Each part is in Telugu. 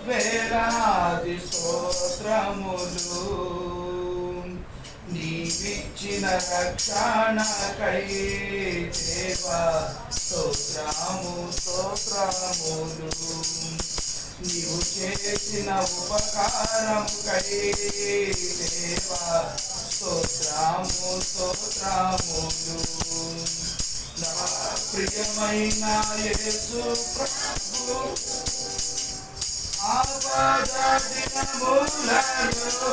వేలాది స్తోత్రములు నీవిచ్చిన రక్షణకై దేవా స్తోత్రము స్తోత్రములు నీవు చేసిన ఉపకారముకై దేవా స్తోత్రము స్తోత్రములు నా ప్రియమైన యేసు ప్రభు ఆపద దినములలో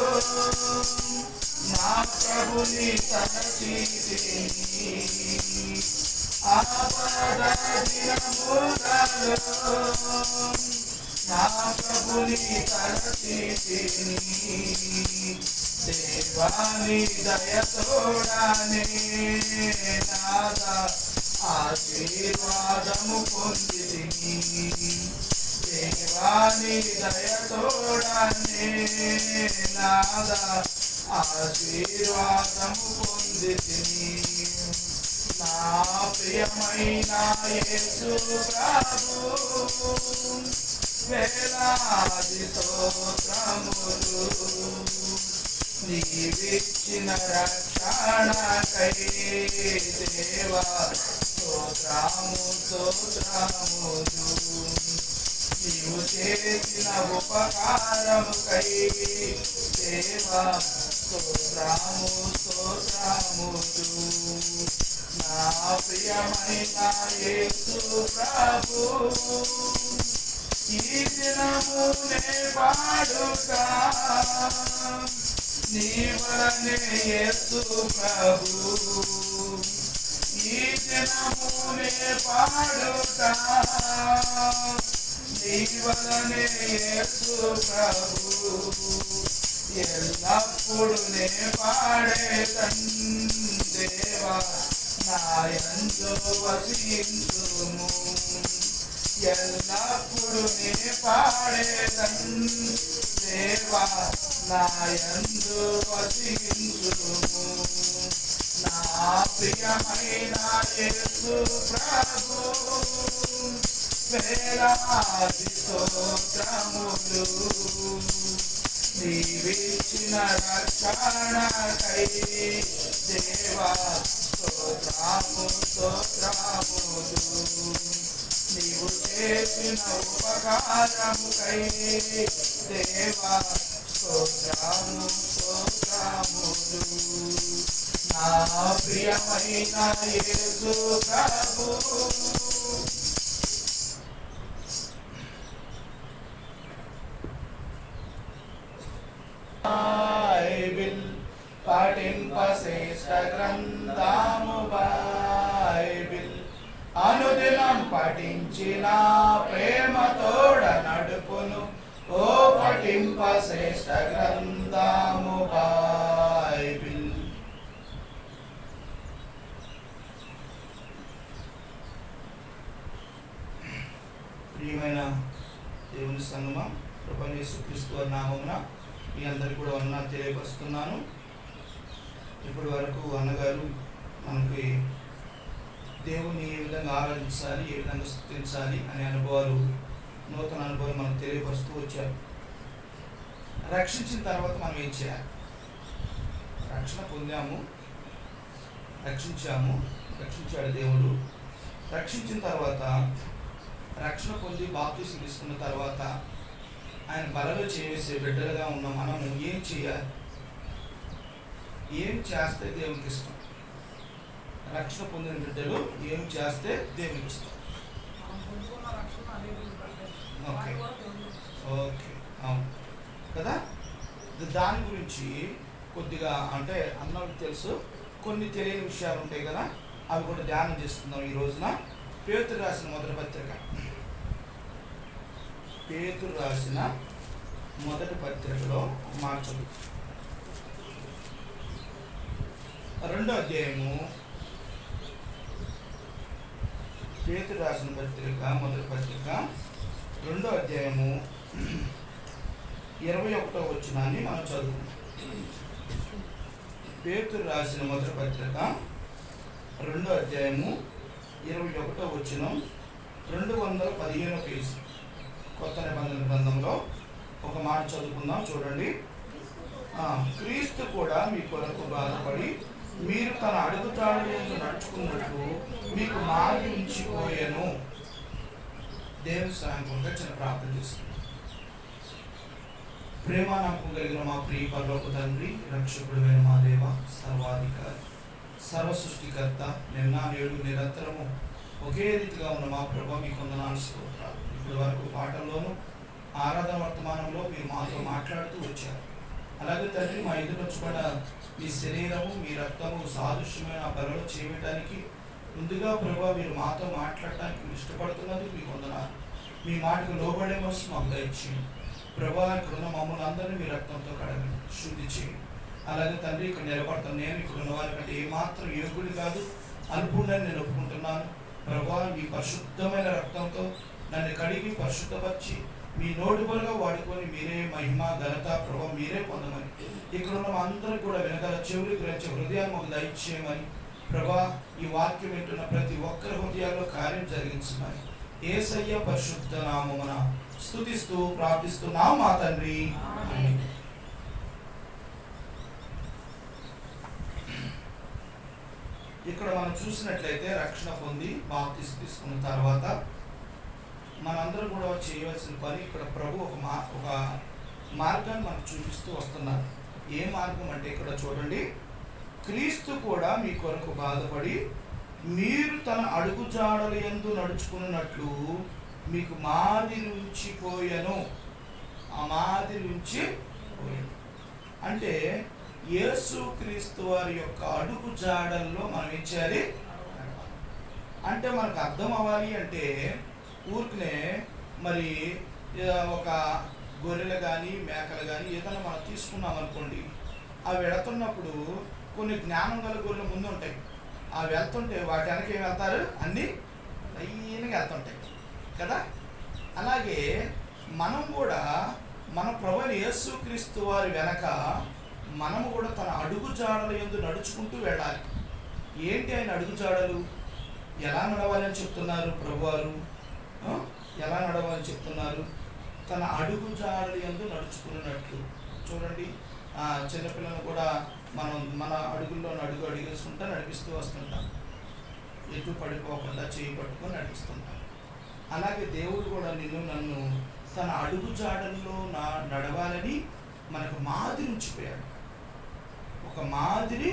నా ప్రభుని తలచితిని ఆపద దినములలో నా ప్రభుని తలచితిని దేవాని దయతోడనే నాదా ఆశీర్వాదము పొందితిని దేవాని దయతోడనే నాదా ఆశీర్వాదము పొందితిని నా ప్రియమైన యేసు ప్రభు వేలాది స్తోత్రములు నీవిచ్చిన రక్షణకై దేవా స్తోత్రము స్తోత్రములు నీవు చేసిన ఉపకారముకై దేవా స్తోత్రము స్తోత్రములు నా ప్రియమైన యేసు ప్రభు ఈ దినమునే పాడుగా నీ వలనే యేసు ప్రభు ఈ దినమునే పాడుగా నీ వలనే యేసు ప్రభు ఎల్లప్పుడు నే పాడేదన్ దేవా నాయందు వసించుము ఎల్లప్పుడు నే పాడేదన్ దేవా నాయందు వసించుము నా ప్రియమైన యేసు ప్రభు వేలాది స్తోత్రములు నీవిచ్చిన రక్షణకై దేవా స్తోత్రము స్తోత్రములు నీవు చేసిన ఉపకారముకై దేవా స్తోత్రము స్తోత్రములు నా ప్రియమైన యేసు ప్రభు బైబిల్ పఠింప శ్రేష్ఠ గ్రంథము బైబిల్ అనుదినం పఠించిన ప్రేమతోడ నడుపును ఓ పఠింప శ్రేష్ఠ గ్రంథము బైబిల్. ప్రియమైన దేవుని సంగమా ప్రభువైన యేసుక్రీస్తు వారి నామమున మీ అందరికీ కూడా వందనాలు తెలియపరుస్తున్నాను. ఇప్పటి వరకు అన్నగారు మనకి దేవుని ఏ విధంగా ఆరాధించాలి, ఏ విధంగా స్తుతించాలి అనే అనుభవాలు, నూతన అనుభవాలు మనకు తెలియపరుస్తూ వచ్చారు. రక్షించిన తర్వాత మనం ఏం చేయాలి? రక్షణ పొందాము, రక్షించాడు దేవుడు. రక్షించిన తర్వాత, రక్షణ పొంది బాప్తిసం తీసుకున్న తర్వాత ఆయన బలలో చేసే బిడ్డలుగా ఉన్న మనము ఏం చేయాలి? ఏం చేస్తే దేవునికి ఇష్టం? రక్షణ పొందిన బిడ్డలు ఏం చేస్తే దేవునికి ఇష్టం? ఓకే ఓకే అవును కదా. దాని గురించి కొద్దిగా అంటే అందరికి తెలుసు, కొన్ని తెలియని విషయాలు ఉంటాయి కదా, అవి కూడా ధ్యానం చేస్తున్నాం ఈ రోజున. పేతురు రాసిన మొదటి పత్రిక, పేతురు రాసిన మొదటి పత్రికలో మాట చదువు. 2వ అధ్యాయము, పేతురు రాసిన పత్రిక మొదటి పత్రిక 2వ అధ్యాయము 21వ వచనాన్ని మనం చదువు. పేతురు రాసిన మొదటి పత్రిక 2వ అధ్యాయము 21వ వచనం 215 పేజీ కొత్త నిబంధన గ్రంథంలో ఒక మాట చదువుకుందాం, చూడండి. క్రీస్తు కూడా మీ కొరకు బాధపడి మీరు తన అడుగుజాడల్లో నడుచుకున్నట్లు మీకు మాది ఉంచిపోయాను. దేవుని సాయంత్రంగా చిన్న ప్రార్థన చేస్తున్నాం. ప్రేమ నమ్మకం కలిగిన మా ప్రియ పరలోక తండ్రి, రక్షకుడైన మా దేవ, సర్వాధికారి, సర్వ సృష్టికర్త, నిన్న నేడు నిరంతరము ఒకే రీతిగా ఉన్న మా ప్రభు మీకు వందనాలు, స్తోత్రాలు. ఇప్పటి వరకు పాటల్లోనూ ఆరాధన వర్తమానంలో మీరు మాతో మాట్లాడుతూ వచ్చారు. అలాగే తండ్రి, మా ఎదురొచ్చుకున్న మీ శరీరము, మీ రక్తము సాదృశ్యమైన బలలో చేయటానికి ముందుగా ప్రభు మీరు మాతో మాట్లాడటానికి మీరు ఇష్టపడుతున్నందుకు మీకు వందనాలు. మీ మాటకు లోబడే మనసు మాకు దయచేయండి ప్రభా. ఇక్కడున్న మమ్మల్ని అందరినీ మీ రక్తంతో కడగండి, శుద్ధి చేయండి. అలాగే తండ్రి, ఇక్కడ నిలబడతాను నేను ఇక్కడ ఉన్న వారి కంటే ఏమాత్రం యోగుడు కాదు, అల్పుడని నేను ఒప్పుకుంటున్నాను ప్రభా. మీ పరిశుద్ధమైన రక్తంతో నన్ను కడిగి పరిశుద్ధపరిచి మీ నోటిపరుగా వాడుకొని మీరే మహిమ ఘనత ప్రభావం మీరే పొందమని, ఇక్కడున్న మా అందరూ కూడా వినగల చెవులు గ్రహించే హృదయాన్ని మాకు దయచేయమని ప్రభా. ఈ వాక్యం వింటున్న ప్రతి ఒక్కరి హృదయాల్లో కార్యం జరిగించమని యేసయ్య పరిశుద్ధ నామమున స్తుతిస్తూ ప్రార్థిస్తున్నాం మా తండ్రి. ఇక్కడ మనం చూసినట్లయితే రక్షణ పొంది బాప్తిసం తీసుకున్న తర్వాత మనందరం కూడా చేయవలసిన పని, ఇక్కడ ప్రభు ఒక మార్గాన్ని మనకు చూపిస్తూ వస్తున్నారు. ఏ మార్గం అంటే ఇక్కడ చూడండి, క్రీస్తు కూడా మీ కొరకు బాధపడి మీరు తన అడుగుజాడల యందు నడుచుకున్నట్లు మీకు మాదిరి ఉంచిపోయాను. ఆ మాదిరి ఉంచిపోయాను అంటే యేసు క్రీస్తు వారి యొక్క అడుగు జాడల్లో మనం ఏం చేయాలి అంటే, మనకు అర్థం అవ్వాలి అంటే ఊరికనే మరి ఒక గొర్రెలు కానీ మేకలు కానీ ఏదైనా మనం తీసుకున్నాం అనుకోండి, అవి వెళుతున్నప్పుడు కొన్ని జ్ఞానం గల గొర్రెలు ముందు ఉంటాయి. అవి వెళ్తుంటే వాటి వెనక ఏం వెళ్తారు, అన్నీ లైన్గా వెళ్తుంటాయి కదా. అలాగే మనం కూడా మన ప్రభువైన యేసు క్రీస్తు వారి వెనక మనము కూడా తన అడుగు జాడల యందు నడుచుకుంటూ వెళ్ళాలి. ఏంటి ఆయన అడుగు జాడలు? ఎలా నడవాలని చెప్తున్నారు ప్రభువారు? ఎలా నడవాలని చెప్తున్నారు? తన అడుగు జాడల యందు నడుచుకున్నట్లు. చూడండి, చిన్నపిల్లలను కూడా మనం మన అడుగుల్లో అడుగేసుకుంటా నడిపిస్తూ వస్తుంటాం, ఎటు పడిపోకుండా చేయి పట్టుకొని నడిపిస్తుంటాం. అలాగే దేవుడు కూడా నన్ను తన అడుగు జాడల్లో నడవాలని మనకు మాదిరి ఉంచిపోయాడు. ఒక మాదిరి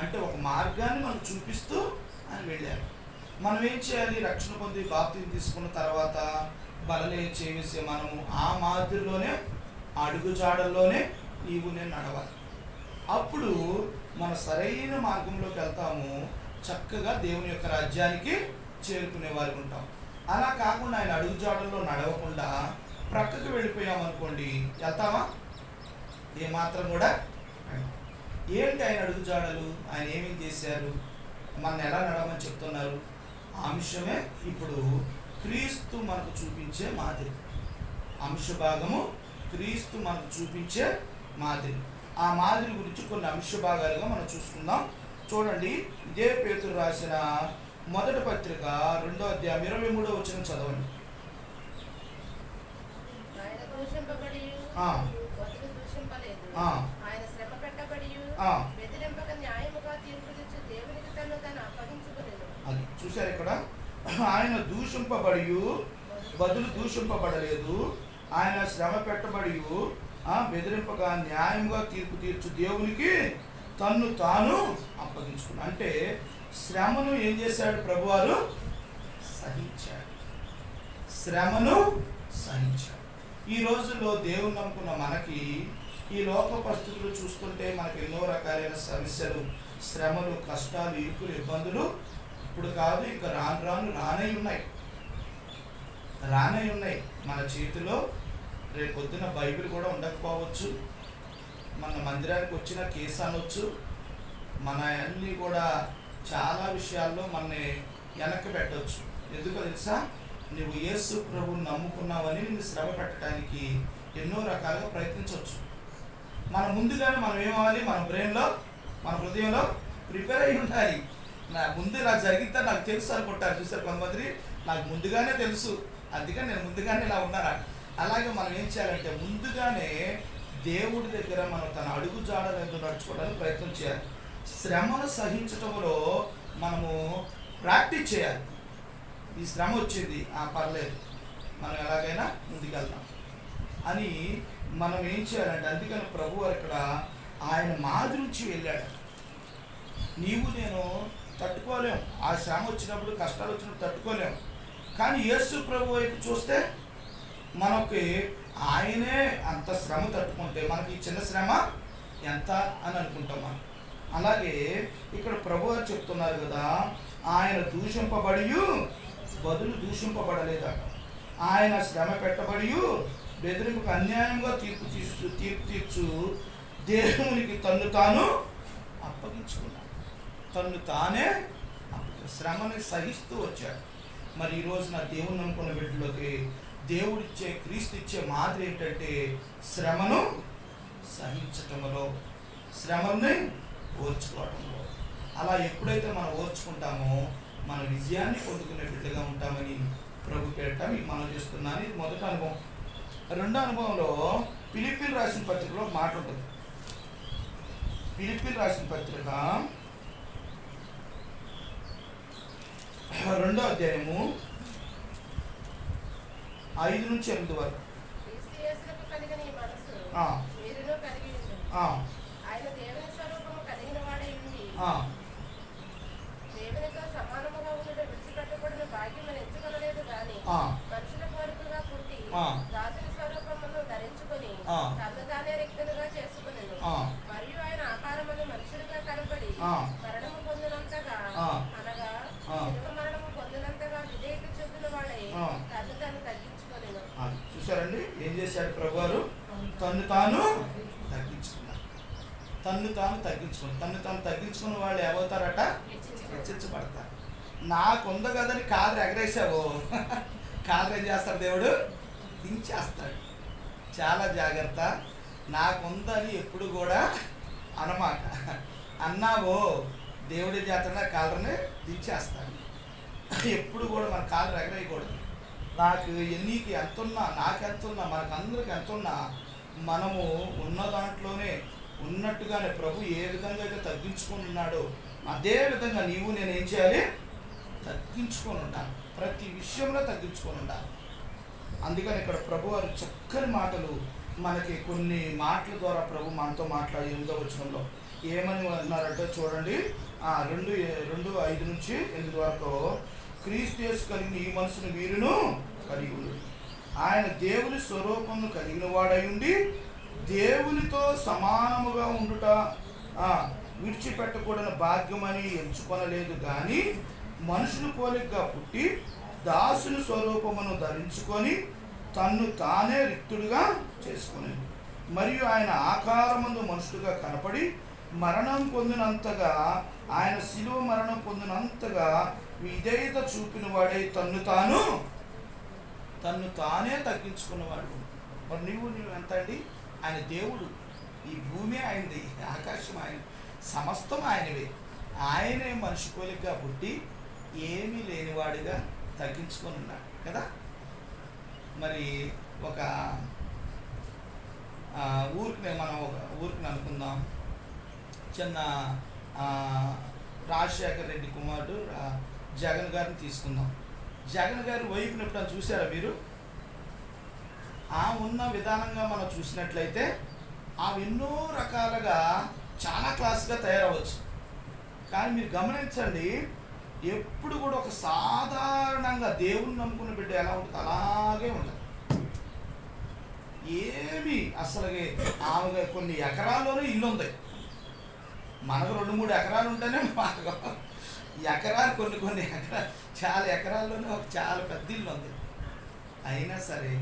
అంటే ఒక మార్గాన్ని మనకు చూపిస్తూ ఆయన వెళ్ళారు. మనం ఏం చేయాలి? రక్షణ పొంది బాప్తిసం తీసుకున్న తర్వాత బలలే చేసే మనము ఆ మాదిరిలోనే, అడుగు జాడల్లోనే నీవు నేను నడవాలి. అప్పుడు మన సరైన మార్గంలోకి వెళ్తాము, చక్కగా దేవుని యొక్క రాజ్యానికి చేరుకునే వారికి ఉంటాం. అలా కాకుండా ఆయన అడుగు జాడల్లో నడవకుండా ప్రక్కకు వెళ్ళిపోయామనుకోండి, వెళ్తామా? ఏమాత్రం కూడా. ఏంటి ఆయన అడుగు జాడలు? ఆయన ఏమేం చేశారు? మన ఎలా నడవమని చెప్తున్నారు? ఆ అంశమే ఇప్పుడు క్రీస్తు మనకు చూపించే మాదిరి. అంశ భాగము క్రీస్తు మనకు చూపించే మాదిరి. ఆ మాదిరి గురించి కొన్ని అంశ భాగాలుగా మనం చూసుకుందాం. చూడండి, ఇదే పేతురు రాసిన మొదటి పత్రిక 2వ అధ్యాయం 23వ వచనం చదవండి. అది చూసారు ఇక్కడ, ఆయన దూషింపబడి బదులు దూషింపబడలేదు, ఆయన శ్రమ పెట్టబడి బెదిరింపగా న్యాయంగా తీర్పు తీర్చు దేవునికి తన్ను తాను అప్పగించుకున్నాడు. అంటే శ్రమను ఏం చేశాడు ప్రభువారు? సహించాడు. శ్రమను సహించాడు. ఈ రోజుల్లో దేవుని నమ్ముకున్న మనకి ఈ లోక పరిస్థితులు చూస్తుంటే మనకు ఎన్నో రకాలైన సమస్యలు, శ్రమలు, కష్టాలు, ఇరుకులు, ఇబ్బందులు ఇప్పుడు కాదు ఇంకా రానై ఉన్నాయి మన చేతిలో. రేపు పొద్దున బైబిల్ కూడా ఉండకపోవచ్చు, మన మందిరానికి వచ్చిన కేసు అనొచ్చు, మన అన్నీ కూడా చాలా విషయాల్లో మనని వెనక్కి పెట్టవచ్చు. ఎందుకో తెలుసా? నువ్వు యేసు ప్రభువుని నమ్ముకున్నావని నిన్ను శ్రమ పెట్టడానికి ఎన్నో రకాలుగా ప్రయత్నించవచ్చు. మన ముందుగానే మనం ఏమవ్వాలి? మన బ్రెయిన్లో, మన హృదయంలో ప్రిపేర్ అయి ఉండాలి. ముందు నాకు జరిగితే నాకు తెలుసు అనుకుంటారు. చూసారు కొంతమంది, నాకు ముందుగానే తెలుసు, అందుకని నేను ముందుగానే ఇలా ఉన్నారా. అలాగే మనం ఏం చేయాలంటే ముందుగానే దేవుడి దగ్గర మనం తన అడుగు జాడలు నడుచుకోవడానికి ప్రయత్నం చేయాలి. శ్రమను సహించటంలో మనము ప్రాక్టీస్ చేయాలి. ఈ శ్రమ వచ్చింది, పర్లేదు మనం ఎలాగైనా ముందుకెళ్దాం అని మనం ఏం చేయాలంటే, అందుకని ప్రభు ఇక్కడ ఆయన మాదిరి నుంచి వెళ్ళాడు. నీవు నేను తట్టుకోలేము, ఆ శ్రమ వచ్చినప్పుడు కష్టాలు వచ్చినప్పుడు తట్టుకోలేము. కానీ యేసు ప్రభు వైపు చూస్తే మనకి ఆయనే అంత శ్రమ తట్టుకుంటే మనకి చిన్న శ్రమ ఎంత అని అనుకుంటాం మనం. అలాగే ఇక్కడ ప్రభు గారు చెప్తున్నారు కదా, ఆయన దూషింపబడి బదులు దూషింపబడలేదట. ఆయన శ్రమ పెట్టబడి బెదిరింపుకు అన్యాయంగా తీర్పు తీర్చు దేవునికి తన్ను తాను అప్పగించుకున్నాడు. తన్ను తానే శ్రమని సహిస్తూ వచ్చాడు. మరి ఈ రోజున దేవుని నమ్ముకున్న బిడ్డలోకి దేవుడిచ్చే, క్రీస్తు ఇచ్చే మాదిరి ఏంటంటే శ్రమను సహించటంలో, శ్రమని ఓర్చుకోవటంలో. అలా ఎప్పుడైతే మనం ఓర్చుకుంటామో మన విజయాన్ని పొందుకునే బిడ్డగా ఉంటామని ప్రభు పేరిట మీకు మనం చేస్తున్నాను. ఇది మొదటి అనుభవం. రెండో అనుభవంలో ఫిలిప్పీలు రాసిన పత్రికలో మాట ఉంటుంది. ఫిలిప్పీలు రాసిన పత్రిక 2వ అధ్యాయము 5-8 వరకు. మనుషుల కోరికలుగా పుట్టి దాసుని స్వరూపమును ధరించుకొని తనను తానే రిక్తులుగా చేసుకునేను. మరియు ఆయన ఆకారమును మనుషులుగా కనబడి మరణము పొందినంతగా, అనగా శిలువ మరణము పొందినంతగా విధేయత చూపిన వాడై తను తాను తగ్గించుకోలేను. చూసారండి ఏం చేశాడు ప్రభువారు? తను తాను తగ్గించుకున్నాడు. తను తాను తగ్గించుకున్న వాళ్ళు ఏమవుతారట? హెచ్చించబడతారు. నాకుంది కదని కాలు ఎగరేసావు, కాలు ఏం చేస్తాడు? దేవుడు దించేస్తాడు. చాలా జాగ్రత్త. నాకుందని ఎప్పుడు కూడా అన్నమాట. అన్నావో దేవుడి చేత కాళ్ళని దించేస్తాడు. ఎప్పుడు కూడా మన కాళ్ళు ఎగరేయకూడదు. నాకు నీకు ఎంతున్నా, నాకెంతున్నా, మనకందరికి ఎంతున్నా, మనము ఉన్న దాంట్లోనే ఉన్నట్టుగానే ప్రభు ఏ విధంగా అయితే తగ్గించుకొని ఉన్నాడో అదే విధంగా నీవు నేను ఏం చేయాలి? తగ్గించుకొని ఉండాలి. ప్రతి విషయంలో తగ్గించుకొని ఉండాలి. అందుకని ఇక్కడ ప్రభు వారు చక్కని మాటలు మనకి కొన్ని మాటల ద్వారా ప్రభు మనతో మాట్లాడి 8వ వచనంలో ఏమని అన్నారంటే చూడండి, 2:5-8 వరకు. క్రీస్తు యేసు కలిగిన ఈ మనసును వీరును కలిగి ఉండు. ఆయన దేవుని స్వరూపమును కలిగిన వాడై ఉండి దేవునితో సమానముగా ఉండుట విడిచిపెట్టకూడని భాగ్యమని ఎంచుకొనలేదు, కానీ మనుషుని పోలికగా పుట్టి దాసుని స్వరూపమును ధరించుకొని తన్ను తానే రిక్తుడుగా చేసుకుని, మరియు ఆయన ఆకారమందు మనుషుడుగా కనపడి మరణం పొందినంతగా, ఆయన శిలువ మరణం పొందినంతగా విధేయత చూపిన వాడే తన్ను తానే తగ్గించుకున్నవాడు. మరి నువ్వు ఎంత అండి? ఆయన దేవుడు, ఈ భూమి ఆయనది, ఆకాశం ఆయన, సమస్తం ఆయనవే. ఆయనే మనిషి పోలికగా పుట్టి ఏమీ లేనివాడిగా తగ్గించుకొని ఉన్నాడు కదా. మరి ఒక ఊరికి అనుకుందాం, చిన్న రాజశేఖర రెడ్డి కుమారుడు జగన్ గారిని తీసుకుందాం. జగన్ గారి వైపుని ఎప్పుడైనా చూసారా మీరు? ఉన్న విధానంగా మనం చూసినట్లయితే ఎన్నో రకాలుగా చాలా క్లాస్గా తయారవచ్చు. కానీ మీరు గమనించండి, ఎప్పుడు కూడా ఒక సాధారణంగా దేవుని నమ్ముకున్న బిడ్డ ఎలా ఉంటుంది అలాగే ఉంటుంది. ఏమి అసలు ఆమె కొన్ని ఎకరాల్లోనే ఇల్లు ఉంది. మనకు 2-3 ఎకరాలు ఉంటేనే మాకు ఎకరాలు కొన్ని ఎకరాలు, చాలా ఎకరాల్లోనే ఒక చాలా పెద్ద ఇల్లు ఉంది. అయినా సరే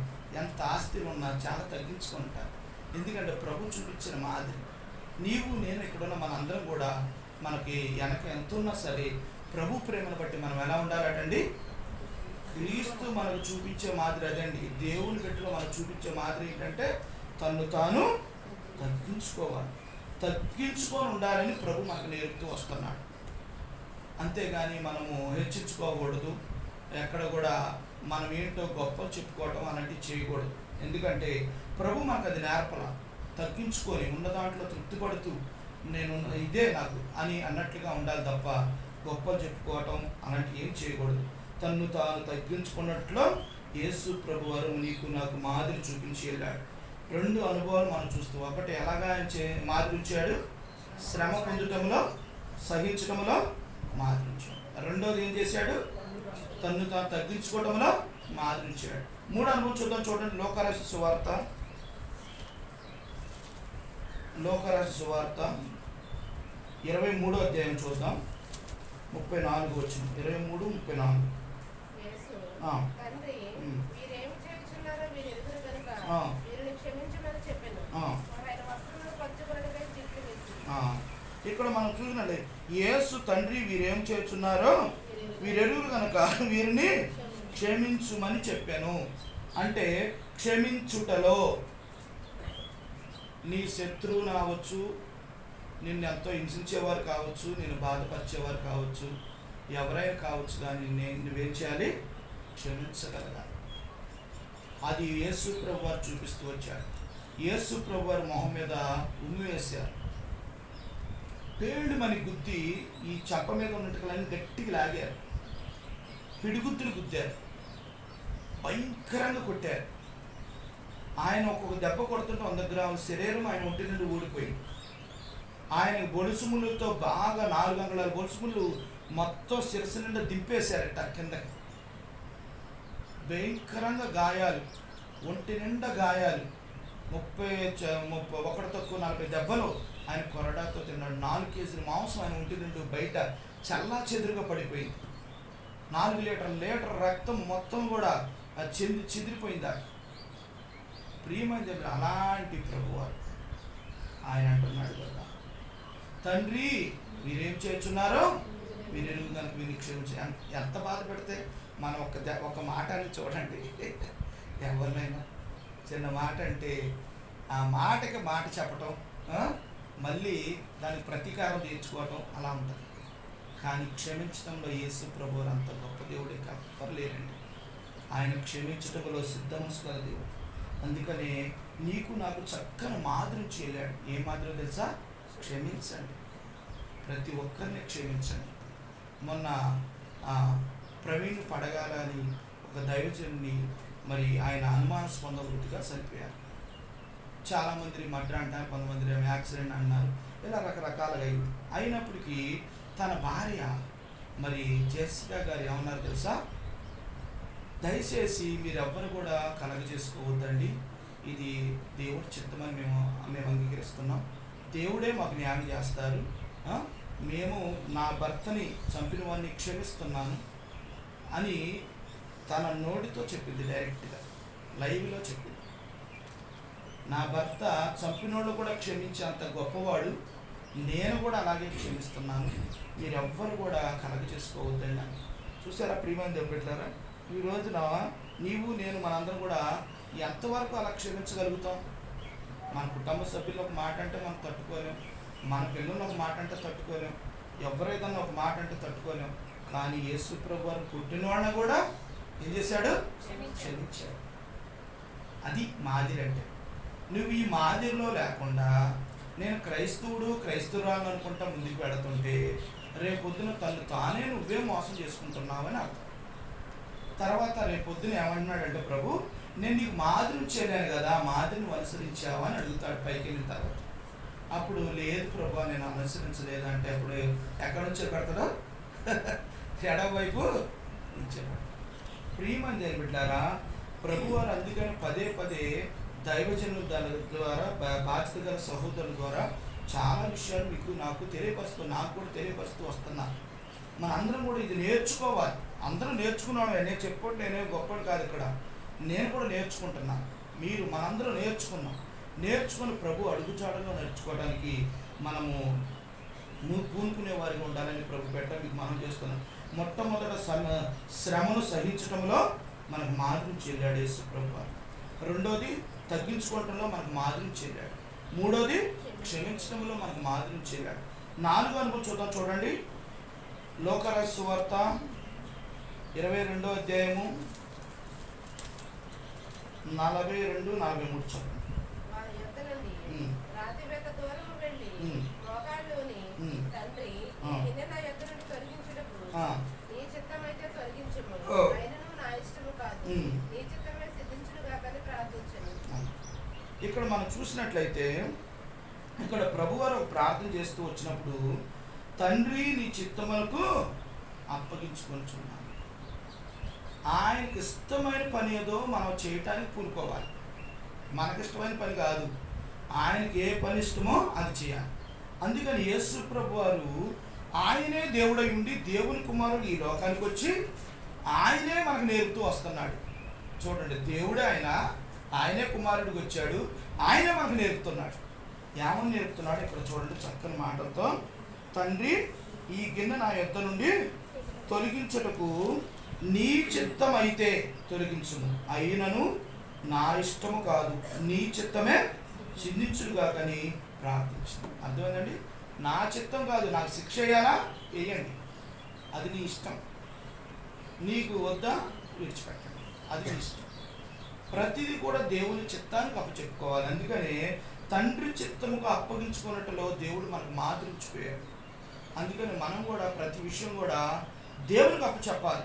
ఎంత ఆస్తులు ఉన్నా చాలా తగ్గించుకుంటారు. ఎందుకంటే ప్రభు చూపించిన మాదిరి. నీవు నేను ఇక్కడున్న మనందరం కూడా మనకి వెనక ఎంత ఉన్నా సరే ప్రభు ప్రేమను బట్టి మనం ఎలా ఉండాలటండి? క్రీస్తు మనకు చూపించే మాదిరి అదండి. దేవుని బిడ్డలో మనకు చూపించే మాదిరి ఏంటంటే తన్ను తాను తగ్గించుకోవాలి, తగ్గించుకొని ఉండాలని ప్రభు మనకు నేర్పుతూ వస్తున్నాడు. అంతేగాని మనము హెచ్చించుకోకూడదు, ఎక్కడ కూడా మనం ఏంటో గొప్పలు చెప్పుకోవటం అలాంటివి చేయకూడదు. ఎందుకంటే ప్రభు మనకు అది నేర్పల. తగ్గించుకొని ఉన్న దాంట్లో తృప్తిపడుతూ నేను ఇదే నాకు అని అన్నట్లుగా ఉండాలి తప్ప గొప్పలు చెప్పుకోవటం అలాంటివి ఏం చేయకూడదు. తన్ను తాను తగ్గించుకున్నట్లు యేసు ప్రభు వారు నీకు నాకు మాదిరి చూపించి వెళ్ళాడు. 2 అనుభవాలు మనం చూస్తాం. ఒకటి ఎలాగా మాదిరి ఉంచాడు, శ్రమ పొందటంలో సహించడంలో మాదిరి ఉంచాడు. రెండోది ఏం చేశాడు, తన్ను తాను తగ్గించుకోవడంలో మాదిరి ఉంచాడు. 3 అనుభవం చూద్దాం. చూడండి, లోకరాశి సువార్త 23వ అధ్యాయం చూద్దాం. 34 వచ్చిన 23-34. ఇక్కడ మనం చూసినట్లే యేసు తండ్రి వీరేం చేస్తున్నారో వీరెరుగురు కనుక వీరిని క్షమించుమని చెప్పాను. అంటే క్షమించుటలో నీ శత్రువు కావచ్చు, నిన్ను ఎంతో హింసించేవారు కావచ్చు, నేను బాధపరిచేవారు కావచ్చు, ఎవరైనా కావచ్చు, కానీ నువ్వేం చేయాలి, క్షమించగలగాలి. అది యేసు ప్రభు వారు చూపిస్తూ వచ్చారు. యేసు ప్రభు వారి మొహం మీద ఉమ్మి వేశారు. పేళ్ళు మని గుద్ది ఈ చప్ప మీద ఉన్నట్టుకలన్నీ గట్టిగా లాగారు. పిడిగుద్దులు గుద్దారు, భయంకరంగా కొట్టారు. ఆయన ఒక్కొక్క దెబ్బ కొడుతుంటే 100 గ్రాముల శరీరం ఆయన ఒంటి నుండి ఊడిపోయింది. ఆయన బొలుసుములతో బాగా 4 అంగుళాల బొలుసుములు మొత్తం శిరస్సు నిండా దింపేశారట కిందకి. భయంకరంగా గాయాలు, ఒంటి నిండా గాయాలు. 31 తక్కువ 40 దెబ్బలు ఆయన కొరడాతో తిన్నాడు. 4 కేజీల మాంసం ఆయన ఒంటి నుండి బయట చల్లా చెదురుగా పడిపోయింది. 4 లీటర్ రక్తం మొత్తం కూడా చెదిరిపోయిందా. ప్రియమైన దేవుడు, అలాంటి ప్రభువారు ఆయన అంటున్నాడు కదా, తండ్రి వీరేం చేస్తున్నారో వీరెరుగు కనుక వీరిని క్షమించి. ఎంత బాధ పెడితే మనం ఒక మాట అని చూడండి, ఎవరినైనా చిన్న మాట అంటే ఆ మాటకి మాట చెప్పటం, మళ్ళీ దానికి ప్రతీకారం తీర్చుకోవటం అలా ఉంటుంది. కానీ క్షమించడంలో యేసు ప్రభువు అంత గొప్ప దేవుడే ఎవ్వరు లేరండి. ఆయన క్షమించటంలో సిద్ధమనసు గల దేవుడు. అందుకనే నీకు నాకు చక్కని మాదిరి చేయలేడు. ఏ మాదిరి తెలుసా? క్షమించండి, ప్రతి ఒక్కరిని క్షమించండి. మొన్న ప్రవీణ్ పడగాల అని ఒక దైవజనుని మరి ఆయన అనుమానాస్పద వృత్తిగా చనిపోయారు. చాలామంది మర్డర్ అంటారు, కొంతమంది యాక్సిడెంట్ అన్నారు, ఇలా రకరకాలుగా అయింది. అయినప్పటికీ తన భార్య మరి జెసికా గారు ఏమన్నారు తెలుసా? దయచేసి మీరెవ్వరు కూడా కలగజేసుకోవద్దండి, ఇది దేవుడి చిత్తమని మేము అంగీకరిస్తున్నాం. దేవుడే మాకు న్యాయం చేస్తారు. మేము నా భర్తని చంపిన వాడిని క్షమిస్తున్నాను అని తన నోటితో చెప్పింది, డైరెక్ట్గా లైవ్లో చెప్పింది. నా భర్త చంపినోళ్ళు కూడా క్షమించేంత గొప్పవాడు, నేను కూడా అలాగే క్షమిస్తున్నాను, మీరెవ్వరు కూడా కలగ చేసుకోవద్దండి అని. చూసారా ప్రియమైన దేవుని బిడ్డలారా, ఈ రోజున నీవు నేను మనందరం కూడా ఎంతవరకు అలా క్షమించగలుగుతాం? మన కుటుంబ సభ్యులు ఒక మాట అంటే మనం తట్టుకోలేం, మన పిల్లలు ఒక మాట అంటే తట్టుకోలేం, ఎవరైనా ఒక మాట అంటే తట్టుకోలేం. కానీ యేసు ప్రభు వారు పుట్టిన వాళ్ళని కూడా ఏం చేశాడు? క్షమించాడు. అది మాదిరి అంటే. నువ్వు ఈ మాదిరిలో లేకుండా నేను క్రైస్తవురాలను అనుకుంటా ముందుకు పెడుతుంటే రేపొద్దున తను తానే నువ్వే మోసం చేసుకుంటున్నావని అర్థం. తర్వాత రేపొద్దున ఏమంటున్నాడంటే ప్రభు, నేను నీకు మాదిరి చేయలేను కదా, మాదిరిని అనుసరించావా అని అడుగుతాడు పైకి వెళ్ళిన తర్వాత. అప్పుడు లేదు ప్రభు నేను అనుసరించలేదంటే అప్పుడు ఎక్కడి నుంచో పెడతాడో ఎడవ వైపు నుంచేవాడు. ప్రియమని దేని బిడ్డారా, ప్రభు వారు అందుకని పదే దైవజనుల ద్వారా బాధ్యత గల సహోదరుల ద్వారా చాలా విషయాలు మీకు నాకు కూడా తెలియపరుస్తూ వస్తున్నారు. మన అందరం కూడా ఇది నేర్చుకోవాలి. అందరూ నేర్చుకున్నాను, నేను చెప్పుకోండి నేనే గొప్పది కాదు, ఇక్కడ నేను కూడా నేర్చుకుంటున్నాను. మనందరూ నేర్చుకుని ప్రభు అడుగుచాడలో నేర్చుకోవడానికి మనము పూనుకునే వారిగా ఉండాలని ప్రభు పెట్టడం మీకు మనం చేస్తున్నాం. మొట్టమొదట శ్రమను సహించడంలో మనకు మాదిరి చెల్లాడు యేసు ప్రభు. రెండోది తగ్గించుకోవడంలో మనకు మాదిరి చెల్లాడు. మూడోది క్షమించడంలో మనకు మాదిరి చెల్లాడు. 4వ అనుభవం చూద్దాం. చూడండి, లోకరాశి సువార్త 22వ అధ్యాయము 42-43 చెప్పండి. వారి యొద్ద నుండి రాతివేత దూరము వెళ్ళి మోకాళ్ళలోని తండ్రి ఈ గిన్నె నా యొద్ద నుండి తొలగించుటకు నీ చిత్తమైతే తొలగించుము, అయినను నా ఇష్టము కాదు, నీ చిత్తమే సిద్ధించును గాకని ప్రార్థించును. ఇక్కడ మనం చూసినట్లయితే ఇక్కడ ప్రభువారు ప్రార్థన చేస్తూ వచ్చినప్పుడు తండ్రి నీ చిత్తములకు అప్పగించుకొనిచున్నాను. ఆయనకి ఇష్టమైన పని ఏదో మనం చేయటానికి పూనుకోవాలి. మనకి ఇష్టమైన పని కాదు, ఆయనకి ఏ పని ఇష్టమో అది చేయాలి. అందుకని యేసు ప్రభువారు ఆయనే దేవుడై ఉండి దేవుని కుమారుడు ఈ లోకానికి వచ్చి ఆయనే మనకు నేర్పుతూ వస్తున్నాడు. చూడండి, దేవుడే ఆయనే కుమారుడికి వచ్చాడు, ఆయనే మనకు నేర్పుతున్నాడు. ఏమని నేర్పుతున్నాడు ఇక్కడ చూడండి చక్కని మాటలతో. తండ్రి ఈ గిన్నె నా యొద్ద నుండి తొలగించుటకు నీ చిత్తమైతే తొలగించుము, అయినను నా ఇష్టము కాదు, నీ చిత్తమే చిందించుడుగాకని ప్రార్థించు. అర్థమైందండి? నా చిత్తం కాదు, నాకు శిక్ష వేయాలా వేయండి, అది నీ ఇష్టం, నీకు వద్దా విడిచిపెట్టండి, అది నీ ఇష్టం. ప్రతిదీ కూడా దేవుని చిత్తానికి అప్పచెప్పుకోవాలి. అందుకనే తండ్రి చిత్తముకు అప్పగించుకున్నట్టులో దేవుడు మనకు మాదిరించిపోయాడు. అందుకని మనం కూడా ప్రతి విషయం కూడా దేవునికి అప్పచెప్పాలి.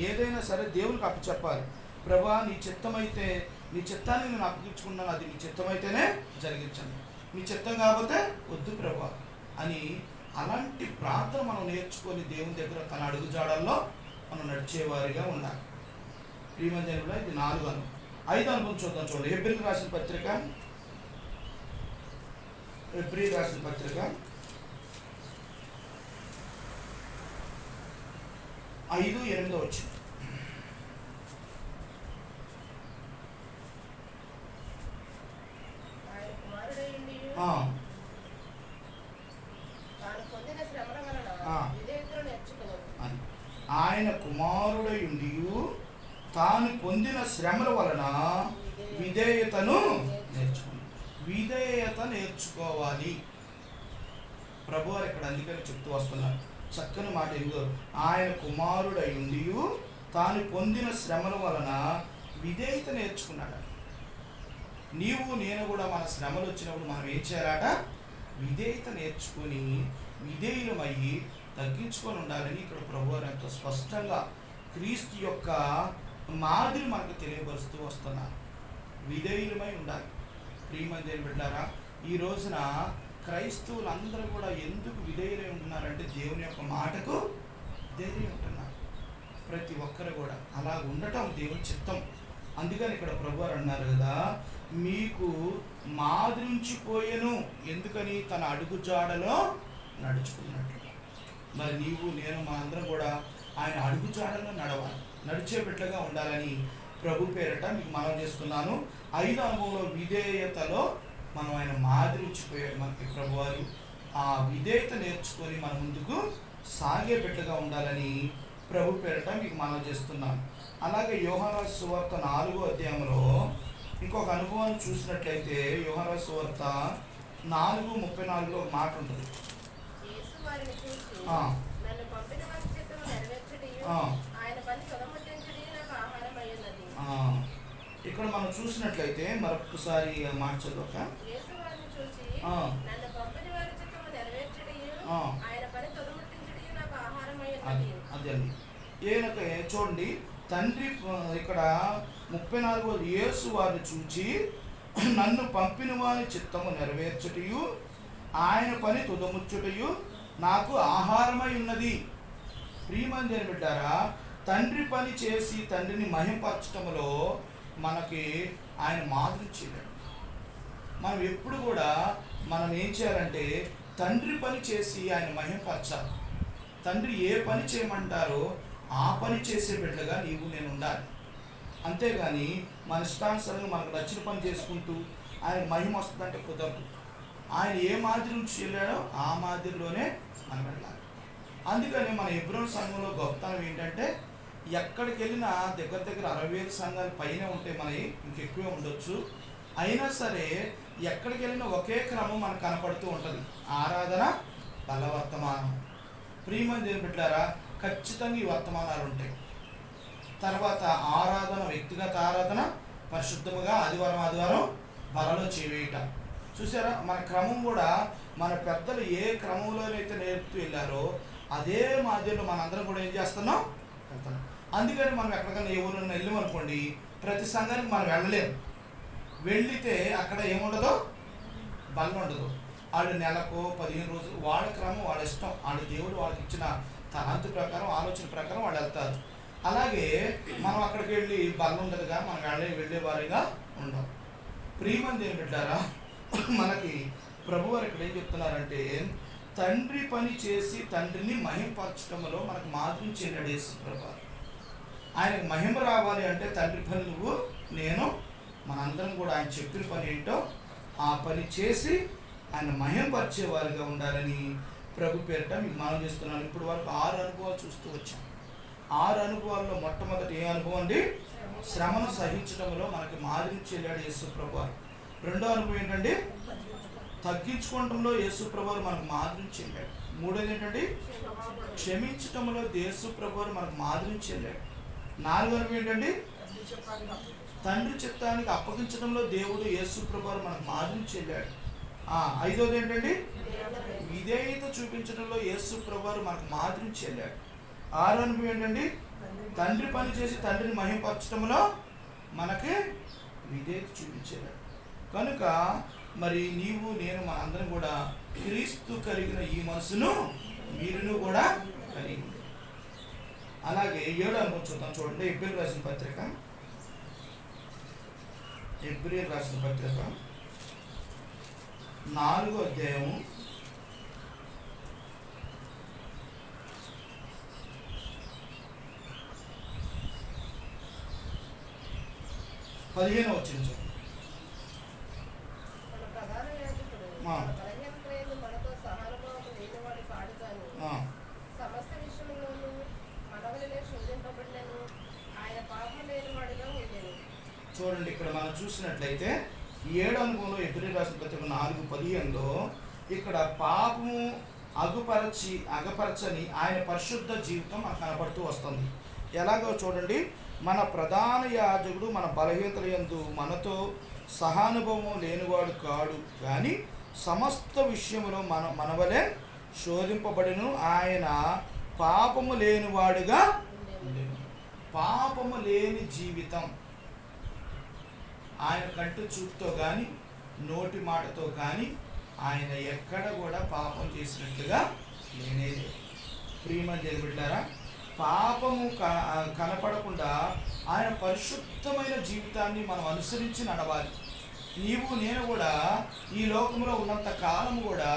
ఏదైనా సరే దేవునికి అప్పచెప్పాలి. ప్రభా నీ చిత్తమైతే, నీ చిత్తాన్ని నేను అప్పగించుకున్నాను, అది నీ చిత్తమైతేనే జరిగించండి, నీ చిత్తం కాకపోతే వద్దు ప్రభా అని అలాంటి ప్రార్థన మనం నేర్చుకొని దేవుని దగ్గర తన అడుగుజాడల్లో మనం నడిచేవారిగా ఉండాలి. ప్రియమంజనులో ఇది 4 అనుభవం. 5 అనుభవం చూద్దాం. చూడండి, హెబ్రీయులకు రాసిన పత్రిక 5:8 వచ్చింది. ఆయన కుమారుడయుండి తాను పొందిన శ్రమల వలన విధేయతను నేర్చుకుని. విధేయత నేర్చుకోవాలి ప్రభువారు ఇక్కడ అందుకని చెప్తూ వస్తున్నారు. చక్కని మాట ఎందుకు, ఆయన కుమారుడయుండి తాను పొందిన శ్రమల వలన విధేయత నేర్చుకున్నాడు. నీవు నేను కూడా మన శ్రమలు వచ్చినప్పుడు మనం ఏం చేయాలట? విధేయత నేర్చుకొని విధేయులమయ్యి తగ్గించుకొని ఉండాలని ఇక్కడ ప్రభువారు ఎంతో స్పష్టంగా క్రీస్తు యొక్క మాదిరి మనకు తెలియపరుస్తూ వస్తున్నారు. విధేయులమై ఉండాలి. ప్రియమందేని బిడ్డారా, ఈ రోజున క్రైస్తవులందరూ కూడా ఎందుకు విధేయులై ఉంటున్నారంటే దేవుని యొక్క మాటకు విధేయులై ఉంటున్నారు. ప్రతి ఒక్కరు కూడా అలా ఉండటం దేవుని చిత్తం. అందుకని ఇక్కడ ప్రభువారు అన్నారు కదా, మీకు మాదిరించిపోయెను, ఎందుకని తన అడుగుజాడలో నడుచుకున్నట్లు. మరి నీవు నేను మనందరం కూడా ఆయన అడుగుజాడలో నడవాలి, నడిచే బిడ్డగా ఉండాలని ప్రభు పేరట మీకు మనం చేస్తున్నాను. 5 అనుభవంలో విధేయతలో మనం ఆయన మాదిరించిపోయాడు మనకి ప్రభువారు. ఆ విధేయత నేర్చుకొని మన ముందుకు సాగే బిడ్డగా ఉండాలని ప్రభు పేరట మీకు మనం చేస్తున్నాను. అలాగే యోహాను సువార్త 4వ అధ్యాయంలో ఇంకొక అనుభవాన్ని చూసినట్లయితే యోహాను సువార్త 4:34లో ఒక మాట ఉంటుంది. ఇక్కడ మనం చూసినట్లయితే మరొకసారి మాట చదవక, అదే అండి. ఈయనకి చూడండి, తండ్రి ఇక్కడ 34 యేసు వారిని చూచి నన్ను పంపిన వాని చిత్తము నెరవేర్చుటయు ఆయన పని తుదముచ్చుటయు నాకు ఆహారమై ఉన్నది. ప్రియమంది బిడ్డారా, తండ్రి పని చేసి తండ్రిని మహింపరచటంలో మనకి ఆయన మాదిరించాడు. మనం ఎప్పుడు కూడా మనం ఏం చేయాలంటే తండ్రి పని చేసి ఆయన మహింపరచాలి. తండ్రి ఏ పని చేయమంటారో ఆ పని చేసే బిడ్డగా నీవు నేను ఉండాలి. అంతేగాని మన ఇష్టానుసారంగా మనకు నచ్చిన పని చేసుకుంటూ ఆయన మహిమ వస్తుందంటే కుదరదు. ఆయన ఏ మాదిరి నుంచి వెళ్ళాడో ఆ మాదిరిలోనే మనం వెళ్ళాలి. అందుకని మన హెబ్రోను సంఘంలో గొప్పతనం ఏంటంటే ఎక్కడికి వెళ్ళినా దగ్గర 60,000 సంఘాలు పైన ఉంటే మనకి ఇంకెక్కువే ఉండొచ్చు. అయినా సరే ఎక్కడికి వెళ్ళినా ఒకే క్రమం మనకు కనపడుతూ ఉంటుంది. ఆరాధన, బల వర్తమానం. ప్రియమంది బిడ్డారా, ఖచ్చితంగా ఈ వర్తమానాలు ఉంటాయి. తర్వాత ఆరాధన, వ్యక్తిగత ఆరాధన పరిశుద్ధముగా ఆదివారం బలలో చేవేయటం. చూసారా, మన క్రమం కూడా మన పెద్దలు ఏ క్రమంలోనైతే నేర్పుతూ వెళ్ళారో అదే మాదిరిలో మనందరం కూడా ఏం చేస్తున్నాం, వెళ్తున్నాం. అందుకని మనం ఎక్కడికైనా ఏ ఊరిలో వెళ్ళామనుకోండి, ప్రతి సంఘానికి మనం వెళ్ళలేము. వెళ్ళితే అక్కడ ఏముండదో, బలం ఉండదు. వాళ్ళు నెలకు 15 రోజులు వాళ్ళ క్రమం, వాళ్ళ ఇష్టం, వాళ్ళ దేవుడు వాళ్ళకి ఇచ్చిన తలాంతు ప్రకారం, ఆలోచన ప్రకారం వాళ్ళు వెళ్తారు. అలాగే మనం అక్కడికి వెళ్ళి బలం ఉండదుగా, మనం వెళ్ళే వారిగా ఉండం. ప్రియమంది ఏం పెట్టారా, మనకి ప్రభువారు ఇక్కడ ఏం చెప్తున్నారంటే, తండ్రి పని చేసి తండ్రిని మహింపరచడంలో మనకు మాదిరి చెందాడు యేసు ప్రభువారు. ఆయనకు మహిమ రావాలి అంటే తండ్రి పని నువ్వు నేను మనందరం కూడా ఆయన చెప్పిన పని ఏంటో ఆ పని చేసి ఆయన మహింపరిచేవారిగా ఉండాలని ప్రభు పేరిట మీకు మనం చేస్తున్నాను. ఇప్పుడు వరకు 6 అనుభవాలు చూస్తూ వచ్చాం. 6 అనుభవాల్లో మొట్టమొదటి ఏ అనుభవం అండి, శ్రమను సహించడంలో మనకి మాదిరి చెల్లాడు యేసు ప్రభువారు. రెండో అనుభవం ఏంటంటే తగ్గించుకోవడంలో యేసు ప్రభువారు మనకు మాదిరి చెల్లాడు. మూడోది ఏంటంటే క్షమించటంలో యేసు ప్రభువారు మనకు మాదిరి చెల్లాడు. 4వ అనుభవం ఏంటంటే తండ్రి చిత్తానికి అప్పగించడంలో దేవుడు యేసు ప్రభువారు మనకు మాదిరి చెల్లాడు. 5వది ఏంటంటే విధేయత చూపించడంలో యేసు ప్రభువారు మనకు మాదిరి చెల్లాడు. 6వ అనుభవం ఏంటంటే తండ్రి పని చేసి తండ్రిని మహింపరచడంలో మనకి విధేయత చూపించాడు. కనుక మరి నీవు నేను మనందరం కూడా క్రీస్తు కలిగిన ఈ మనసును మీరును కూడా కలిగి. అలాగే 7వ అనుభవం చూద్దాం. చూడండి, ఎబ్రియలు రాసిన పత్రిక 4వ అధ్యాయము 15వ వచనం చూడండి. చూడండి, ఇక్కడ మనం చూసినట్లయితే 7వ అనుభవంలో ఎబ్రియలు రాసిన పత్రిక 4:15లో ఇక్కడ పాపము అగపరచని ఆయన పరిశుద్ధ జీవితం మనకు కనపడుతూ వస్తుంది. ఎలాగో చూడండి, మన ప్రధాన యాజకుడు మన బలహీనతల యందు మనతో సహానుభవం లేనివాడు కాడు, కానీ సమస్త విషయంలో మనవలే శోధింపబడిను. ఆయన పాపము లేనివాడుగా ఉండెను. పాపము లేని జీవితం ఆయన కంటి చూపుతో కానీ నోటి మాటతో కానీ ఆయన ఎక్కడ కూడా పాపం చేసినట్లుగా లేనేది. ప్రియమైన బిడ్డలారా, పాపము కనపడకుండా ఆయన పరిశుద్ధమైన జీవితాన్ని మనం అనుసరించి నడవాలి. నీవు నేను కూడా ఈ లోకంలో ఉన్నంత కాలం కూడా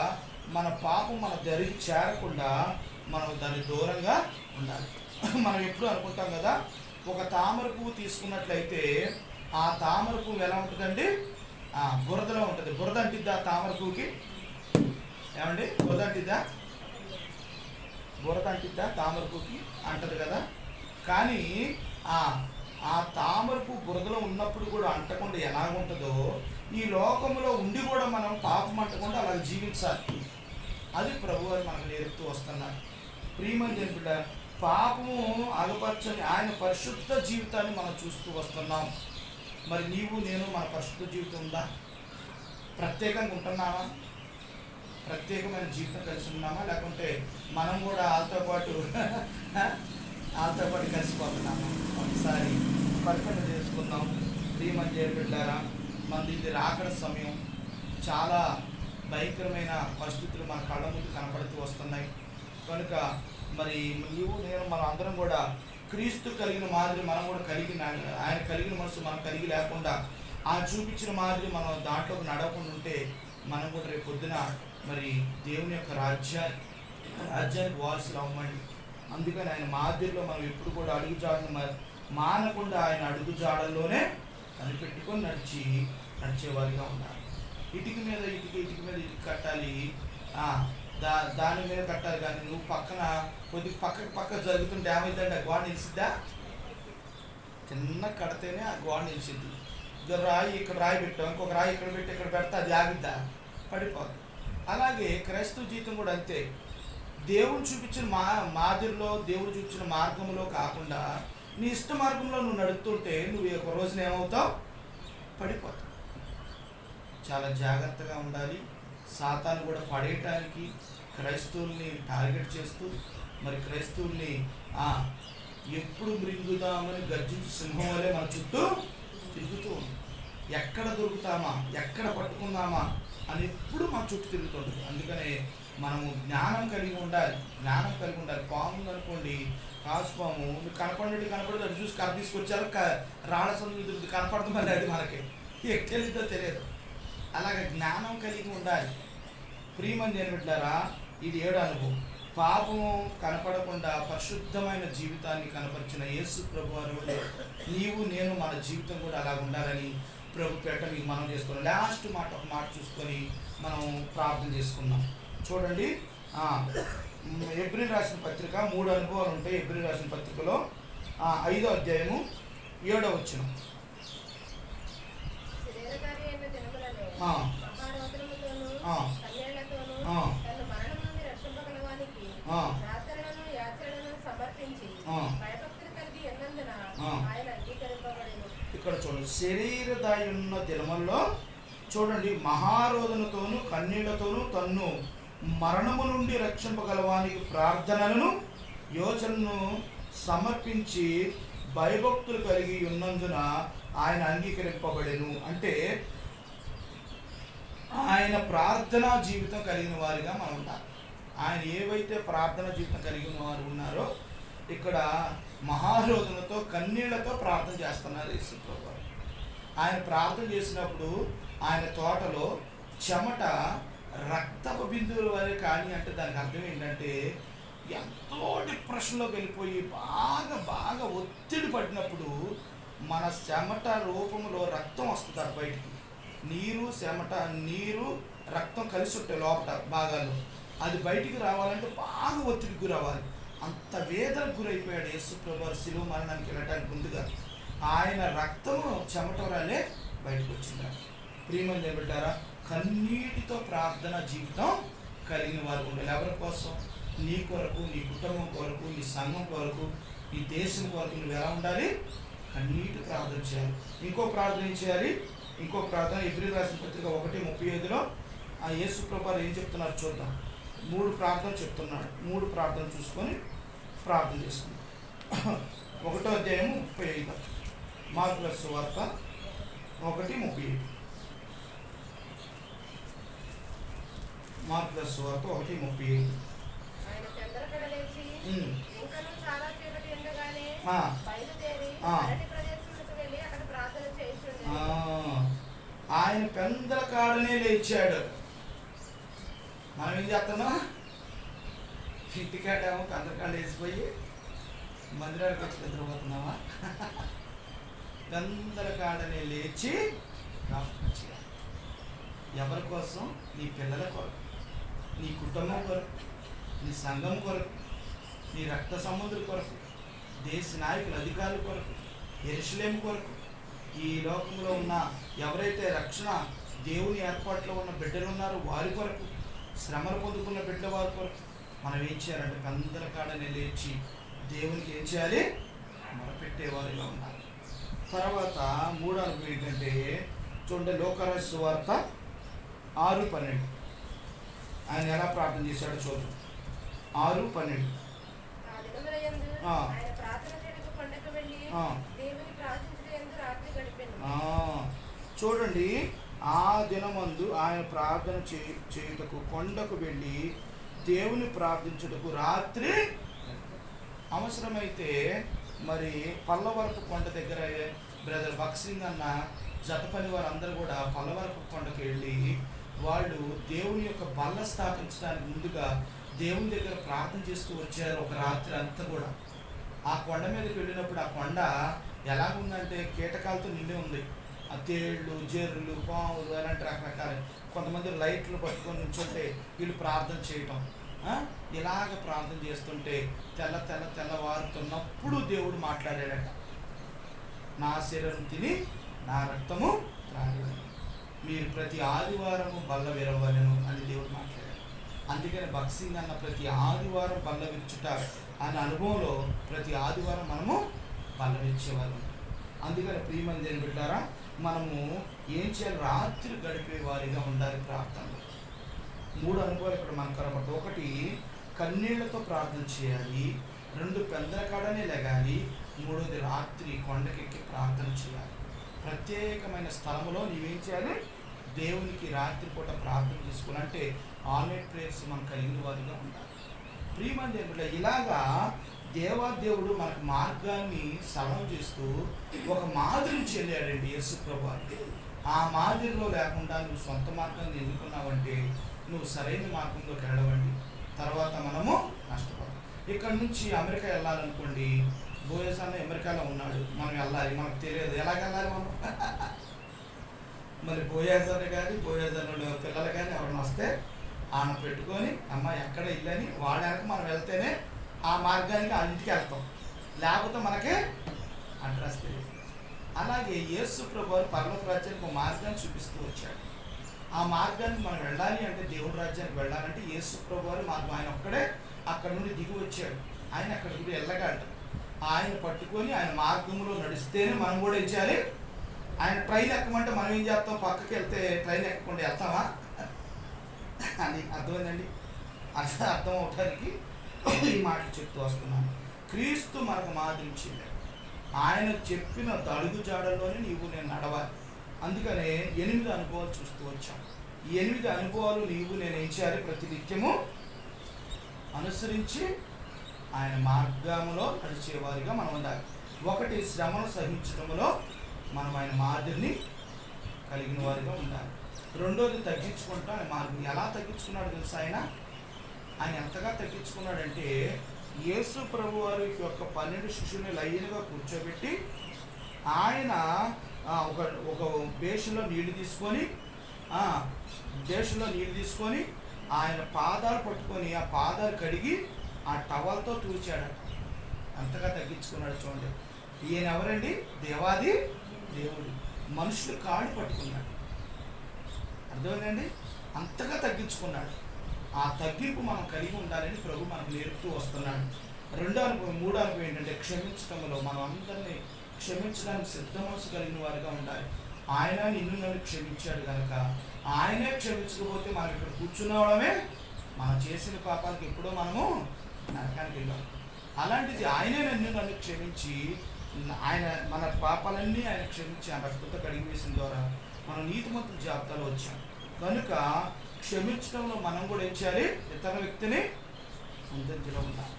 మన పాపం మన దరికి చేరకుండా మనం దాని దూరంగా ఉండాలి. మనం ఎప్పుడు అనుకుంటాం కదా, ఒక తామర పువ్వు తీసుకున్నట్లయితే ఆ తామర పువ్వు ఎలా ఉంటుందండి, బురదలో ఉంటుంది. బురద అంటిద్దా తామర పువ్వుకి? ఏమండి, బురద అంటిద్దా? బురద అంటిద్దా తామర పువ్వుకి? అంటది కదా. కానీ ఆ తామర పువ్వు బురదలో ఉన్నప్పుడు కూడా అంటకుండా ఎలాగుంటుందో ఈ లోకంలో ఉండి కూడా మనం పాపం అంటకుండా అలా జీవించాలి. అది ప్రభువారు మనకు నేర్పుతూ వస్తున్నారు. ప్రియమైన బిడ్డ, పాపము అగపరచని ఆయన పరిశుద్ధ జీవితాన్ని మనం చూస్తూ వస్తున్నాం. మరి నీవు నేను మన పరిశుద్ధ జీవితం ఉందా? ప్రత్యేకంగా ఉంటున్నామా? ప్రత్యేకమైన జీవితం కలిసి ఉన్నామా? లేకుంటే మనం కూడా వాళ్ళతో పాటు కలిసిపోతున్నామా? ఒకసారి పరిశీలన చేసుకుందాం. ప్రియమైన బిడ్డలారా, మనది ఇది రాకడ సమయం. చాలా భయంకరమైన పరిస్థితులు మన కళ్ళ ముందు కనపడుతూ వస్తున్నాయి. కనుక మరి నీవు నేను మనం అందరం కూడా క్రీస్తు కలిగిన మాదిరి మనం కూడా ఆయన కలిగిన మనసు మనం కలిగి లేకుండా ఆయన చూపించిన మాదిరి మనం దాంట్లోకి నడవకుండా ఉంటే మనం కూడా రేపు పొద్దున మరి దేవుని యొక్క రాజ్యానికి వారసులు అవ్వండి. అందుకని ఆయన మాదిరిలో మనం ఎప్పుడు కూడా అడుగుజాడను మానకుండా ఆయన అడుగుజాడల్లోనే కనిపెట్టుకొని నడిచేవారిగా ఉండాలి. ఇటుక మీద ఇటుక కట్టాలి, దాని మీద కట్టాలి. కానీ నువ్వు కొద్దిగా పక్క జరుగుతుంటే ఏమైందండి, ఆ గోడ నిలిచిద్దా? చిన్న కడితేనే ఆ గోడ నిలిచిద్ది. రాయి ఇక్కడ రాయి పెట్టాం, ఇంకొక రాయి ఇక్కడ పెట్టి ఇక్కడ పెడితే అది ఆగిద్దా? పడిపోద్ది. అలాగే క్రైస్తవ జీవితం కూడా అంతే. దేవుడు చూపించిన మాదిరిలో దేవుడు చూపించిన మార్గంలో కాకుండా నీ ఇష్ట మార్గంలో నువ్వు నడుస్తుంటే నువ్వు ఒక రోజున ఏమవుతావు? పడిపోతావు. చాలా జాగ్రత్తగా ఉండాలి. సాతాను కూడా పడేయటానికి క్రైస్తవుల్ని టార్గెట్ చేస్తూ మరి క్రైస్తవుల్ని ఎప్పుడు మృంగుదామని గర్జించి సింహం వలె మన చుట్టూ తిరుగుతూ ఉంది. ఎక్కడ దొరుకుతామా, ఎక్కడ పట్టుకుందామా అని ఎప్పుడు మన చుట్టూ తిరుగుతుంటుంది. అందుకనే మనము జ్ఞానం కలిగి ఉండాలి. పాము అనుకోండి, కాసుపాము కనపడదు, అది చూసి కర్ర తీసుకొచ్చారు, రాళ్ళ సందు కనపడుతుంది, అది మనకి ఎక్కడితో తెలియదు. అలాగే జ్ఞానం కలిగి ఉండాలి. ప్రియమని నేను బిడ్డారా, ఇది 7వ అనుభవం. పాపము కనపడకుండా పరిశుద్ధమైన జీవితాన్ని కనపరిచిన యేసు ప్రభు వారు నీవు నేను మన జీవితం కూడా అలా ఉండాలని ప్రభు పేట మీకు మనం చేస్తున్నాం. లాస్ట్ ఒక మాట చూసుకొని మనం ప్రార్థన చేసుకుందాం. చూడండి, ఎబ్రీ రాసిన పత్రిక 3 అనుభవాలు ఉంటాయి. ఎబ్రీ రాసిన పత్రికలో 5వ అధ్యాయము 7వ వచనం. ఇక్కడ చూడండి, శరీరదాయున్న దినముల్లో చూడండి, మహారోదనతోను కన్నీళ్లతోనూ తన్ను మరణము నుండి రక్షింపగలవానికి ప్రార్థనలను యోచనను సమర్పించి భయభక్తులు కలిగి ఉన్నందున ఆయన అంగీకరింపబడెను. అంటే ఆయన ప్రార్థనా జీవితం కలిగిన వారిగా మనం ఉండాలి. ఆయన ఏవైతే ప్రార్థనా జీవితం కలిగిన వారు ఉన్నారో ఇక్కడ మహారోదనతో కన్నీళ్లతో ప్రార్థన చేస్తున్నారు యేసు ప్రభువు. ఆయన ప్రార్థన చేసినప్పుడు ఆయన తోటలో చెమట రక్తపు బిందువుల వరే కానీ అంటే దానికి అర్థం ఏంటంటే ఎంతో డిప్రెషన్లోకి వెళ్ళిపోయి బాగా ఒత్తిడి పడినప్పుడు మన చెమట రూపంలో రక్తం వస్తుంది బయటికి. నీరు రక్తం కలిసి ఉంటాయి లోపల భాగాల్లో. అది బయటికి రావాలంటే బాగా ఒత్తిడికి గురవ్వాలి. అంత వేదనకు గురైపోయాడు యేసు ప్రభువు శిలువ మరణానికి వెళ్ళటానికి ముందుగా. ఆయన రక్తము చెమట వరాలే బయటకు వచ్చింది. ప్రియమని నిలబెట్టారా, కన్నీటితో ప్రార్థన జీవితం కలిగిన వారు ఉండాలి. ఎవరి కోసం? నీ కొరకు, నీ కుటుంబం కొరకు, నీ సంఘం కొరకు, నీ దేశం కొరకు నువ్వు ఎలా ఉండాలి? కన్నీటి ప్రార్థన చేయాలి. ఇంకో ప్రార్థన చేయాలి. ఇంకో ప్రార్థన ఎబ్రీ రాసిన పత్రిక 1:35లో యేసు ప్రభువు ఏం చెప్తున్నారు చూద్దాం. 3 ప్రార్థనలు చెప్తున్నాడు. 3 ప్రార్థనలు చూసుకొని ప్రార్థన చేసుకుందాం. 1వ అధ్యాయము 35, మార్కుల సువార్త 1:35. మార్కుల సువార్త 1:35. ఆయన పెందల కాడనే లేచాడు. మనం ఏం చేస్తున్నాం? ఇంటికాడేమో పెందలకాడ వేసిపోయి మందిరానికి వచ్చి నిద్రపోతున్నావా? పెందల కాడనే లేచి ప్రార్థన చేయాలి. ఎవరి కోసం? నీ పిల్లల కొరకు, నీ కుటుంబం కొరకు, నీ సంఘం కొరకు, నీ రక్త సంబంధుల కొరకు, దేశ నాయకుల అధికారుల కొరకు, యెరూషలేము కొరకు, ఈ లోకంలో ఉన్న ఎవరైతే రక్షణ దేవుని ఏర్పాట్లో ఉన్న బిడ్డలు ఉన్నారో వారి కొరకు, శ్రమలు పొందుకున్న బిడ్డల వారి కొరకు మనం ఏం చేయాలంటే పెందల కాడనే లేచి దేవునికి ఏం చేయాలి? మొరపెట్టేవారిగా ఉండాలి. తర్వాత 3వ అనుభవం ఏంటంటే చూడండి, లోకరాజు సువార్త 6:12. ఆయన ఎలా ప్రార్థన చేశాడో చూద్దాం. 6:12. చూడండి, ఆ దినమందు ఆయన ప్రార్థన చేయుటకు కొండకు వెళ్ళి దేవుని ప్రార్థించుటకు రాత్రి అవసరమైతే మరి పల్లవరపు కొండ దగ్గర బ్రదర్ బక్సింగ్ అన్న జతపని వారందరూ కూడా పల్లవరపు కొండకు వెళ్ళి వాళ్ళు దేవుని యొక్క బల్ల స్థాపించడానికి ముందుగా దేవుని దగ్గర ప్రార్థన చేస్తూ వచ్చారు ఒక రాత్రి అంతా కూడా. ఆ కొండ మీదకి వెళ్ళినప్పుడు ఆ కొండ ఎలాగుందంటే కీటకాలతో నిండి ఉంది. ఆ తేళ్ళు, జెర్రులు, పాములు అలాంటి రకరకాల. కొంతమంది లైట్లు పట్టుకొని నుంచుంటే వీళ్ళు ప్రార్థన చేయటం. ఇలాగ ప్రార్థన చేస్తుంటే తెల్లవారుతున్నప్పుడు దేవుడు మాట్లాడాడట, నా శరీరం తిని నా రక్తము త్రాగలను, మీరు ప్రతి ఆదివారము బల్ల విరవలను అని దేవుడు మాట్లాడాడు. అందుకని బక్సింగ్ అన్న ప్రతి ఆదివారం బల్ల విరుచుట అనే అనుభవంలో ప్రతి ఆదివారం మనము బలమిచ్చేవారు. అందుకని ప్రియమైన దేవుని బిడ్డారా, మనము ఏం చేయాలి? రాత్రి గడిపే వారిగా ఉండాలి ప్రార్థనలో. 3 అనుభవాలు ఇక్కడ మనకు కనబడతాయి. 1 కన్నీళ్లతో ప్రార్థన చేయాలి, 2 పెందలకాడనే లెగాలి, 3 రాత్రి కొండకెక్కి ప్రార్థన చేయాలి. ప్రత్యేకమైన స్థలంలో నీవేం చేయాలి? దేవునికి రాత్రిపూట ప్రార్థన చేసుకోవాలంటే ఆల్నైట్ ప్రేయర్స్ మనం కలిగిన వారిగా ఉండాలి. ప్రియమైన దేవుడు, ఇలాగా దేవాదేవుడు మనకు మార్గాన్ని సరళం చేస్తూ ఒక మాదిరిని చెల్లాడండి యేసు ప్రభువారికి. ఆ మాదిరిలో లేకుండా నువ్వు సొంత మార్గాన్ని ఎన్నుకున్నావంటే నువ్వు సరైన మార్గంలోకి వెళ్ళవండి. తర్వాత మనము నష్టపోతాం. ఇక్కడ నుంచి అమెరికా వెళ్ళాలనుకోండి, బోయస్ అన్న అమెరికాలో ఉన్నాడు, మనం వెళ్ళాలి, మనకు తెలియదు ఎలాగ వెళ్ళాలి మనం. మరి బోయస్ అన్న కానీ బోయస్ అన్న పిల్లలు కానీ ఎవరైనా వస్తే ఆయన పెట్టుకొని అమ్మ ఎక్కడ ఇల్లని వాళ్ళ వెనక మనం వెళ్తేనే ఆ మార్గానికి ఆ ఇంటికి వెళ్తాం, లేకపోతే మనకే అడ్రస్ తెలియదు. అలాగే యేసు ప్రభువారు పరలోక రాజ్యానికి ఒక మార్గాన్ని చూపిస్తూ వచ్చాడు. ఆ మార్గానికి మనం వెళ్ళాలి అంటే, దేవుడి రాజ్యానికి వెళ్ళాలంటే యేసు ప్రభువారు మార్గం. ఆయన ఒక్కడే అక్కడ నుండి దిగి వచ్చాడు, ఆయన అక్కడికి వెళ్ళగలడు. ఆయన పట్టుకొని ఆయన మార్గంలో నడిస్తేనే మనం కూడా ఏం చేయాలి? ఆయన ట్రైన్ ఎక్కమంటే మనం ఏం చేస్తాం? పక్కకి వెళ్తే ట్రైన్ ఎక్కకుండా వెళ్తామా అని అర్థమైందండి. అర్థం అవటానికి ఈ మాటలు చెప్తూ వస్తున్నాను. క్రీస్తు మనకు మాదిరించింది. ఆయన చెప్పిన అడుగు జాడల్లోనే నీవు నేను నడవాలి. అందుకనే 8 అనుభవాలు చూస్తూ వచ్చాం. ఈ 8 అనుభవాలు నీవు నేను ఏం చేయాలి? ప్రతి నిత్యము అనుసరించి ఆయన మార్గంలో నడిచేవారిగా మనం ఉండాలి. 1 శ్రమను సహించడంలో మనం ఆయన మాదిరిని కలిగిన వారిగా ఉండాలి. 2 తగ్గించుకుంటా ఆయన మార్గం. ఎలా తగ్గించుకున్నాడు తెలుసా? ఆయన ఎంతగా తగ్గించుకున్నాడంటే, యేసు ప్రభు వారి యొక్క 12 శిష్యుల్ని లైన్గా కూర్చోబెట్టి ఆయన ఒక బేషన్లో నీళ్లు తీసుకొని ఆయన పాదాలు పట్టుకొని ఆ పాదాలు కడిగి ఆ టవల్తో తూచాడు. అంతగా తగ్గించుకున్నాడు. చూడండి, ఈయన ఎవరండి? దేవాది దేవుడు మనుషులు కాళ్ళు పట్టుకున్నాడు. అర్థమైందండి? అంతగా తగ్గించుకున్నాడు. ఆ తగ్గింపు మనం కలిగి ఉండాలని ప్రభు మనకు నేర్పుతూ వస్తున్నాడు. 2 అనుభవం 3 అనుభవం ఏంటంటే, క్షమించడంలో మనం అందరినీ క్షమించడానికి సిద్ధ మనసు కలిగిన వారిగా ఉండాలి. ఆయన నిన్ను నన్ను క్షమించాడు కనుక ఆయనే క్షమించకపోతే మనం ఇక్కడ కూర్చున్నవడమే మనం చేసిన పాపానికి ఎప్పుడో మనము నరకానికి వెళ్ళాం. అలాంటిది ఆయనే నన్ను క్షమించి ఆయన మన పాపాలన్నీ ఆయన క్షమించి ఆ రక్తంతో కడిగి వేసిన ద్వారా మనం నీతిమంతుల జాబితాలో వచ్చాం. కనుక క్షమించడంలో మనం కూడా ఏం చేయాలి? ఇతర వ్యక్తిని ముందంజలో ఉండాలి.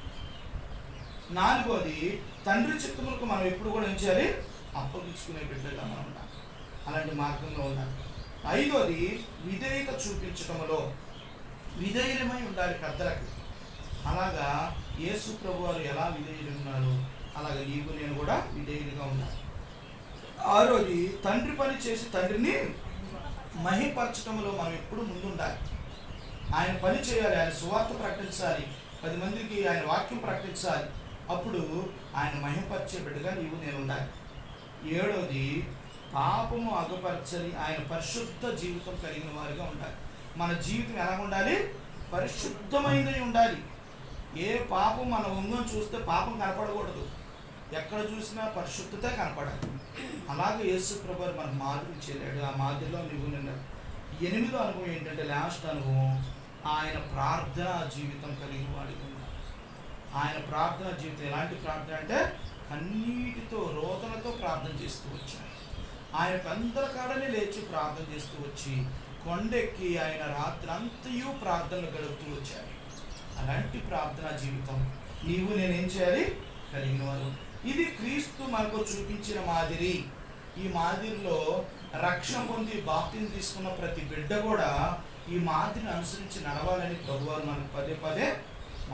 4వది తండ్రి చిత్తములకు మనం ఎప్పుడు కూడా ఏం చేయాలి? అప్పగించుకునే బిడ్డగా మనం ఉండాలి. అలాంటి మార్గంలో ఉండాలి. 5వది విధేయత చూపించడంలో విధేయులమై ఉండాలి పెద్దలకు. అలాగా యేసు ప్రభు వారు ఎలా విధేయులు ఉన్నారు, అలాగే నీవు నేను కూడా విధేయులుగా ఉండాలి. 6వది తండ్రి పని చేసి తండ్రిని మహిమపరచడంలో మనం ఎప్పుడు ముందుండాలి. ఆయన పని చేయాలి, ఆయన సువార్త ప్రకటించాలి, 10 మందికి ఆయన వాక్యం ప్రకటించాలి. అప్పుడు ఆయన మహిమపరిచే బిడ్డగా నీవు నేను ఉండాలి. 7వది పాపము అగపరచని ఆయన పరిశుద్ధ జీవితం కలిగిన వారిగా ఉండాలి. మన జీవితం ఎలా ఉండాలి? పరిశుద్ధమైనది ఉండాలి. ఏ పాపం మన ఉంగం చూస్తే పాపం కనపడకూడదు, ఎక్కడ చూసినా పరిశుద్ధత కనపడాలి. అలాగే యేసు ప్రభువు మనకు మాదిరి చెల్లాడు. ఆ మాదిరిలో నువ్వు నిన్న 8వ అనుభవం ఏంటంటే, లాస్ట్ అనుభవం ఆయన ప్రార్థనా జీవితం కలిగిన వాడిగా ఉన్నాడు. ఆయన ప్రార్థనా జీవితం ఎలాంటి ప్రార్థన అంటే, కన్నీటితో రోదనతో ప్రార్థన చేస్తూ వచ్చాడు. ఆయన పెందల కాడనే లేచి ప్రార్థన చేస్తూ వచ్చి కొండెక్కి ఆయన రాత్రి అంతయు ప్రార్థనలు గడుపుతూ వచ్చాడు. అలాంటి ప్రార్థనా జీవితం నీవు నేనేం చేయాలి? కలిగిన వారు. ఇది క్రీస్తు మనకు చూపించిన మాదిరి. ఈ మాదిరిలో రక్షణ పొంది బాప్తిని తీసుకున్న ప్రతి బిడ్డ కూడా ఈ మాదిరిని అనుసరించి నడవాలని ప్రభువారు మనకు పదే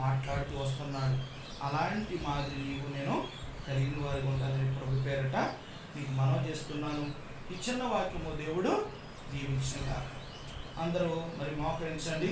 మాట్లాడుతూ వస్తున్నాడు. అలాంటి మాదిరి నీవు నేను కలిగిన వారికి ఉండాలని ప్రభు పేరట నీకు మనవి చేస్తున్నాను. ఈ చిన్న వాక్యము దేవుడు దీవించుగాక. అందరూ మరి మోకరించండి.